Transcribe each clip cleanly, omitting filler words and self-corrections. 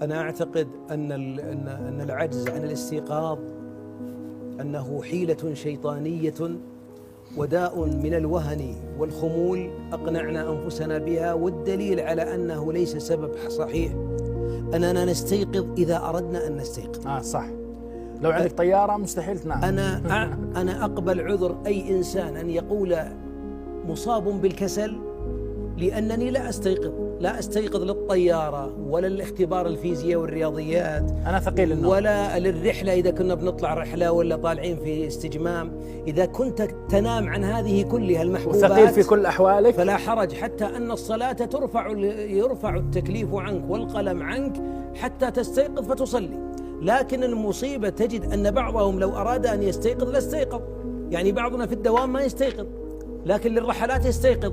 أنا أعتقد أن العجز عن الاستيقاظ أنه حيلة شيطانية وداء من الوهن والخمول أقنعنا أنفسنا بها، والدليل على أنه ليس سبب صحيح أننا نستيقظ إذا أردنا أن نستيقظ. صح. لو عندك طيارة مستحيل تنام. أنا أقبل عذر أي إنسان أن يقول مصاب بالكسل لأنني لا أستيقظ للطيارة ولا للاختبار الفيزياء والرياضيات، أنا ثقيل النوم، ولا للرحلة إذا كنا بنطلع رحلة ولا طالعين في استجمام. إذا كنت تنام عن هذه كلها المحبوبات وثقيل في كل أحوالك فلا حرج، حتى أن الصلاة يرفع التكليف عنك والقلم عنك حتى تستيقظ فتصلي. لكن المصيبة تجد أن بعضهم لو أراد أن يستيقظ لاستيقظ، يعني بعضنا في الدوام ما يستيقظ لكن للرحلات يستيقظ.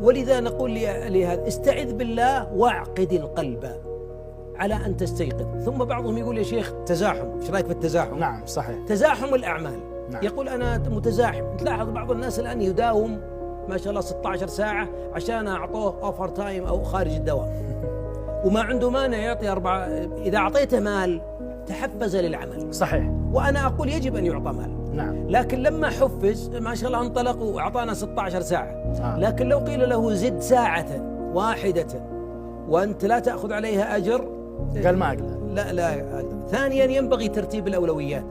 ولذا نقول لهذا استعذ بالله واعقد القلب على أن تستيقظ. ثم بعضهم يقول يا شيخ تزاحم، ايش رايك في التزاحم؟ نعم صحيح، تزاحم الأعمال. نعم. يقول أنا متزاحم. تلاحظ بعض الناس الآن يداوم ما شاء الله 16 ساعة عشان أعطوه أوفر تايم أو خارج الدوام وما عنده مانع يعطي 4. إذا أعطيته مال تحفز للعمل. صحيح. وأنا أقول يجب أن يعطى مال. نعم. لكن لما حفز ما شاء الله انطلق وأعطانا 16 ساعة. لكن لو قيل له زد ساعة واحدة وأنت لا تأخذ عليها أجر قال ما أقدر. لا. ثانيا ينبغي ترتيب الأولويات.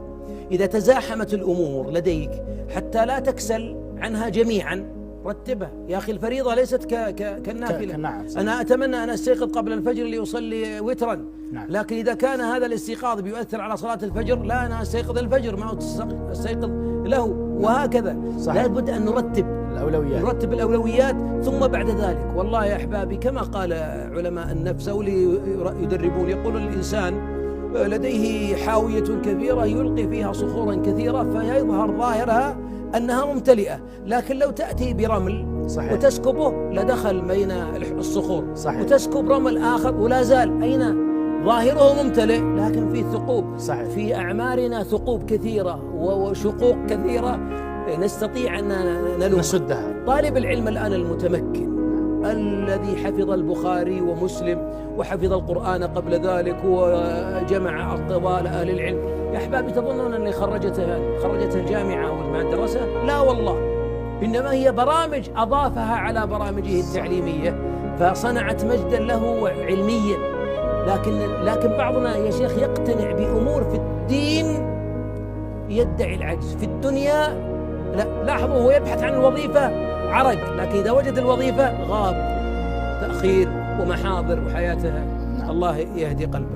إذا تزاحمت الأمور لديك حتى لا تكسل عنها جميعا رتبها. يا أخي الفريضة ليست كالنافلة. أنا أتمنى أن أستيقظ قبل الفجر لأصلي وترا. نعم. لكن إذا كان هذا الاستيقاظ بيؤثر على صلاة الفجر، لا، أنا أستيقظ الفجر ما أستيقظ له، وهكذا. لابد أن نرتب الأولويات. ثم بعد ذلك والله يا أحبابي كما قال علماء النفس أو اللي يدربون، يقول الإنسان لديه حاوية كبيرة يلقي فيها صخورا كثيرة فيظهر ظاهرها أنها ممتلئة، لكن لو تأتي برمل صحيح. وتسكبه لدخل بين الصخور. صحيح. وتسكب رمل آخر ولا زال أين ظاهره ممتلئ لكن فيه ثقوب. صحيح. في أعمارنا ثقوب كثيرة وشقوق كثيرة نستطيع أن نسدها. طالب العلم الآن المتمكن الذي حفظ البخاري ومسلم وحفظ القرآن قبل ذلك وجمع أقوال أهل العلم، يا أحبابي تظنون أن خرجته الجامعة أو المدرسة؟ لا والله، إنما هي برامج أضافها على برامجه التعليمية فصنعت مجدا له علميا. لكن بعضنا يا شيخ يقتنع بأمور في الدين يدعي العجز، في الدنيا لا. لاحظوا هو يبحث عن الوظيفة عرق، لكن إذا وجد الوظيفة غاب، تأخير ومحاضر وحياته. الله يهدي قلبه.